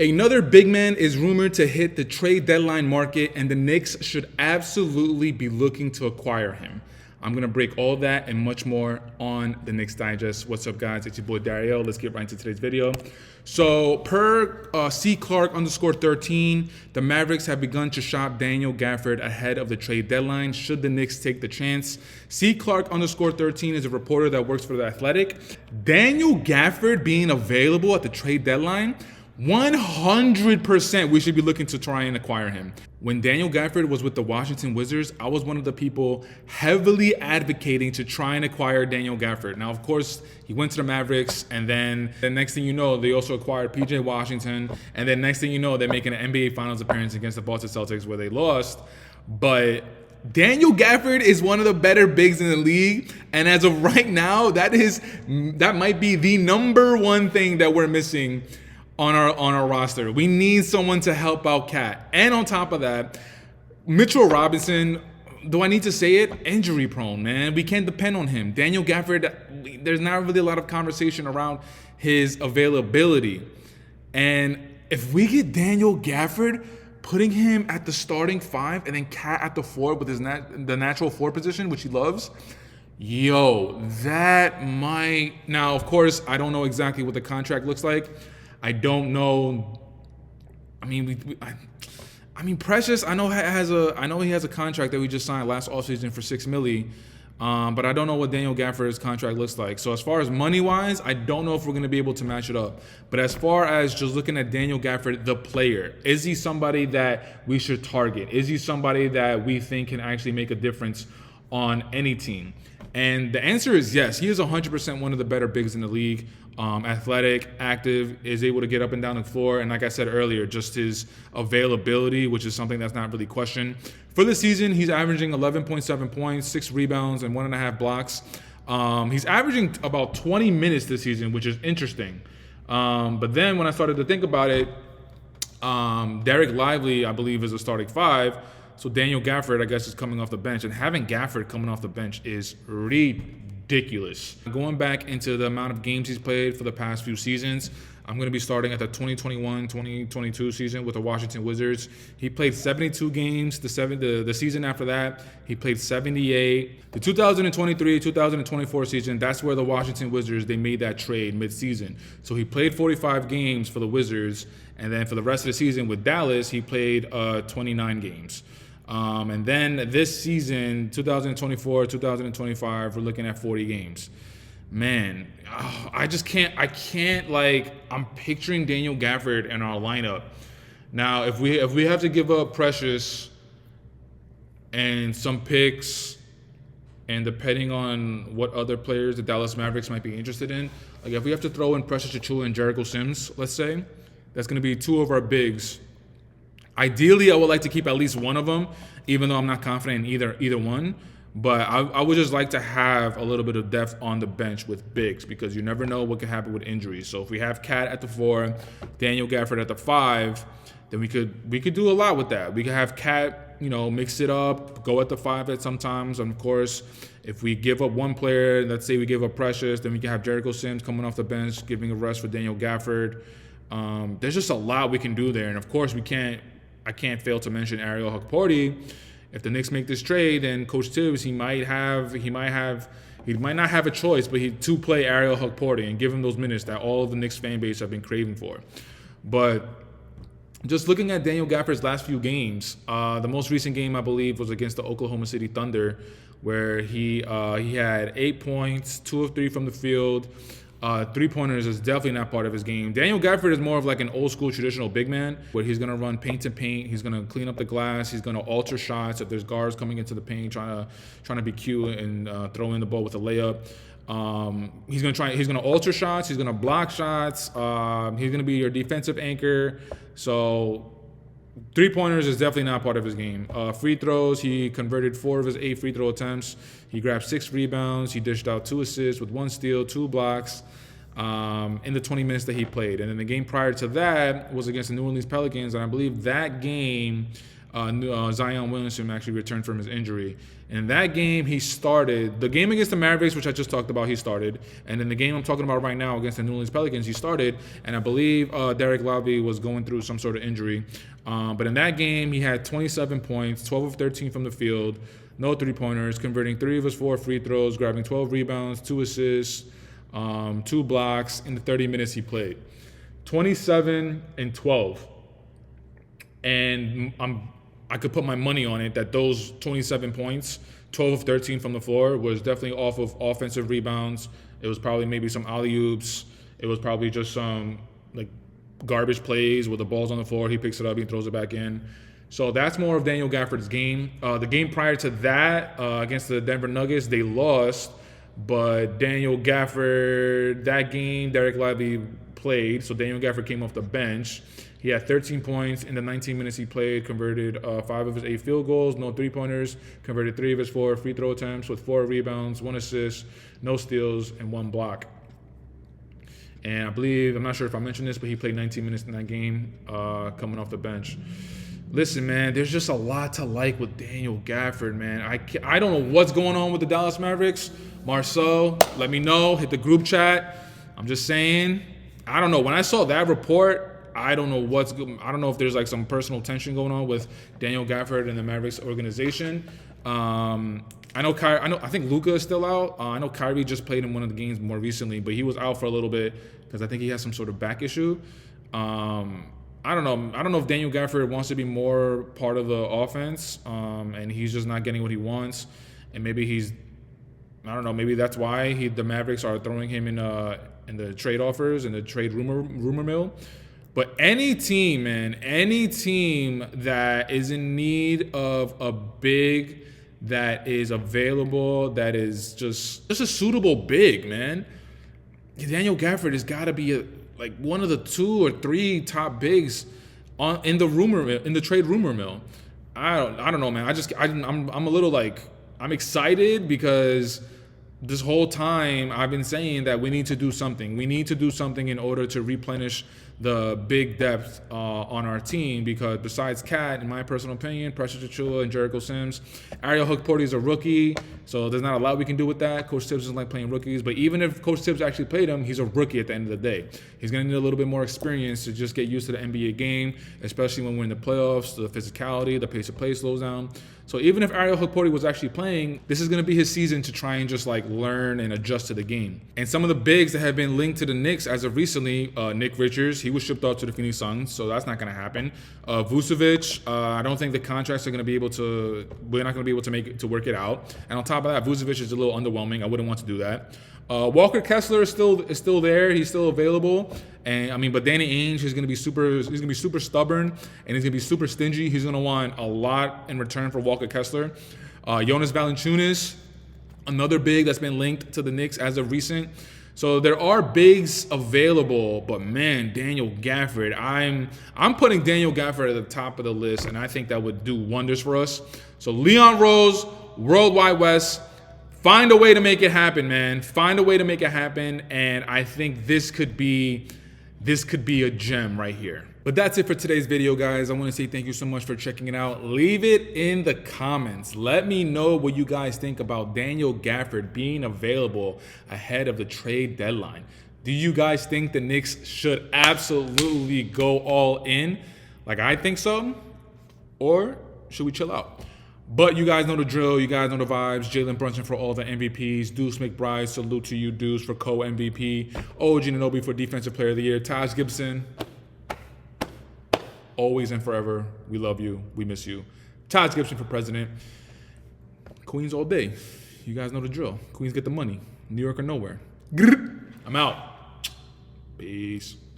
Another big man is rumored to hit the trade deadline market, and the Knicks should absolutely be looking to acquire him. I'm going to break all that and much more on the Knicks Digest. What's up, guys? It's your boy Dariel. Let's get right into today's video. So, per C Clark _13, the Mavericks have begun to shop Daniel Gafford ahead of the trade deadline. Should the Knicks take the chance? C Clark _13 is a reporter that works for The Athletic. Daniel Gafford being available at the trade deadline, 100% we should be looking to try and acquire him. When Daniel Gafford was with the Washington Wizards, I was one of the people heavily advocating to try and acquire Daniel Gafford. Now, of course, he went to the Mavericks, and then the next thing you know, they also acquired PJ Washington, and then next thing you know, they're making an NBA Finals appearance against the Boston Celtics where they lost. But Daniel Gafford is one of the better bigs in the league, and as of right now, that might be the number one thing that we're missing on our roster. We need someone to help out Cat. And on top of that, Mitchell Robinson, do I need to say it? Injury prone, man. We can't depend on him. Daniel Gafford, there's not really a lot of conversation around his availability. And if we get Daniel Gafford, putting him at the starting 5 and then Cat at the 4 with the natural 4 position, which he loves, yo, that might... Now, of course, I don't know exactly what the contract looks like. I don't know. I mean, Precious. I know he has a contract that we just signed last offseason for $6 million. But I don't know what Daniel Gafford's contract looks like. So as far as money wise, I don't know if we're going to be able to match it up. But as far as just looking at Daniel Gafford, the player, is he somebody that we should target? Is he somebody that we think can actually make a difference on any team? And the answer is yes. He is 100% one of the better bigs in the league. Athletic, active, is able to get up and down the floor. And like I said earlier, just his availability, which is something that's not really questioned. For the season, he's averaging 11.7 points, 6 rebounds, and 1.5 blocks. He's averaging about 20 minutes this season, which is interesting. But then when I started to think about it, Derek Lively, I believe, is a starting 5. So Daniel Gafford, I guess, is coming off the bench. And having Gafford coming off the bench is ridiculous. Going back into the amount of games he's played for the past few seasons, I'm going to be starting at the 2021-2022 season with the Washington Wizards. He played 72 games. The season after that, he played 78. The 2023-2024 season, that's where the Washington Wizards, they made that trade mid-season. So he played 45 games for the Wizards, and then for the rest of the season with Dallas, he played 29 games. And then this season, 2024-2025, we're looking at 40 games. Man, I can't, I'm picturing Daniel Gafford in our lineup. Now, if we have to give up Precious and some picks, and depending on what other players the Dallas Mavericks might be interested in, like if we have to throw in Precious Achiuwa and Jericho Sims, let's say, that's going to be 2 of our bigs. Ideally, I would like to keep at least one of them, even though I'm not confident in either one. But I would just like to have a little bit of depth on the bench with bigs, because you never know what could happen with injuries. So if we have Cat at the 4, Daniel Gafford at the 5, then we could do a lot with that. We could have Cat, mix it up, go at the 5 at sometimes. And of course, if we give up one player, let's say we give up Precious, then we can have Jericho Sims coming off the bench, giving a rest for Daniel Gafford. There's just a lot we can do there. And of course, I can't fail to mention Ariel Hukporti. If the Knicks make this trade, then Coach Tibbs, he might not have a choice, but to play Ariel Hukporti and give him those minutes that all of the Knicks fan base have been craving for. But just looking at Daniel Gafford's last few games, the most recent game, I believe, was against the Oklahoma City Thunder, where he had 8 points, 2 of 3 from the field. 3-pointers is definitely not part of his game. Daniel Gafford is more of like an old school traditional big man, where he's going to run paint to paint. He's going to clean up the glass. He's going to alter shots if there's guards coming into the paint trying to be cute and throw in the ball with a layup. He's going to alter shots. He's going to block shots. He's going to be your defensive anchor. So 3-pointers is definitely not part of his game. Free throws, he converted 4 of his 8 free throw attempts. He grabbed 6 rebounds. He dished out 2 assists with 1 steal, 2 blocks in the 20 minutes that he played. And then the game prior to that was against the New Orleans Pelicans, and I believe that game Zion Williamson actually returned from his injury. In that game, he started. The game against the Mavericks, which I just talked about, he started. And in the game I'm talking about right now against the New Orleans Pelicans, he started. And I believe Derek Lively was going through some sort of injury. But in that game, he had 27 points, 12 of 13 from the field, no three-pointers, converting 3 of his 4 free throws, grabbing 12 rebounds, 2 assists, 2 blocks in the 30 minutes he played. 27 and 12. And I could put my money on it that those 27 points, 12 of 13 from the floor, was definitely off of offensive rebounds. It was probably maybe some alley-oops. It was probably just some like garbage plays where the ball's on the floor, he picks it up, he throws it back in. So that's more of Daniel Gafford's game. The game prior to that, against the Denver Nuggets, they lost. But Daniel Gafford, that game, Derek Lively played. So Daniel Gafford came off the bench. He had 13 points in the 19 minutes he played, converted 5 of his 8 field goals, no three-pointers, converted 3 of his 4 free throw attempts with 4 rebounds, 1 assist, no steals, and 1 block. And I believe, I'm not sure if I mentioned this, but he played 19 minutes in that game coming off the bench. Listen, man, there's just a lot to like with Daniel Gafford, man. I don't know what's going on with the Dallas Mavericks. Marcel, let me know. Hit the group chat. I'm just saying. I don't know. When I saw that report, I don't know if there's like some personal tension going on with Daniel Gafford and the Mavericks organization. I think Luka is still out. I know Kyrie just played in one of the games more recently, but he was out for a little bit because I think he has some sort of back issue. I don't know. I don't know if Daniel Gafford wants to be more part of the offense, and he's just not getting what he wants. And maybe I don't know. Maybe that's why the Mavericks are throwing him in the trade offers and the trade rumor mill. But any team, man, any team that is in need of a big that is available, that is just a suitable big, man, Daniel Gafford has got to be like one of the 2 or 3 top bigs in the trade rumor mill. I don't know, man. I'm a little like, I'm excited because this whole time I've been saying that we need to do something. We need to do something in order to replenish the big depth on our team, because besides Cat, in my personal opinion, Precious Achiuwa and Jericho Sims, Ariel Hook-Porter is a rookie, so there's not a lot we can do with that. Coach Tibbs doesn't like playing rookies, but even if Coach Tibbs actually played him, he's a rookie at the end of the day. He's going to need a little bit more experience to just get used to the NBA game, especially when we're in the playoffs, the physicality, the pace of play slows down. So even if Ariel Hook-Porter was actually playing, this is going to be his season to try and just like learn and adjust to the game. And some of the bigs that have been linked to the Knicks as of recently, Nick Richards, he was shipped out to the Phoenix Suns, so that's not going to happen. Vucevic, I don't think the contracts are going to be able to, we're not going to be able to make it to work it out. And on top of that, Vucevic is a little underwhelming. I wouldn't want to do that. Walker Kessler is still there. He's still available. And but Danny Ainge is going to be super stubborn, and he's going to be super stingy. He's going to want a lot in return for Walker Kessler. Jonas Valanciunas, another big that's been linked to the Knicks as of recent. So there are bigs available, but man, Daniel Gafford, I'm putting Daniel Gafford at the top of the list, and I think that would do wonders for us. So Leon Rose, World Wide West, find a way to make it happen, man. Find a way to make it happen, and I think this could be a gem right here. But that's it for today's video, guys. I want to say thank you so much for checking it out. Leave it in the comments. Let me know what you guys think about Daniel Gafford being available ahead of the trade deadline. Do you guys think the Knicks should absolutely go all in like I think so? Or should we chill out? But you guys know the drill. You guys know the vibes. Jalen Brunson for all the MVPs. Deuce McBride, salute to you, Deuce, for co-MVP. OG Anunoby for Defensive Player of the Year. Taj Gibson, always and forever. We love you. We miss you. Taj Gibson for President. Queens all day. You guys know the drill. Queens get the money. New York or nowhere. I'm out. Peace.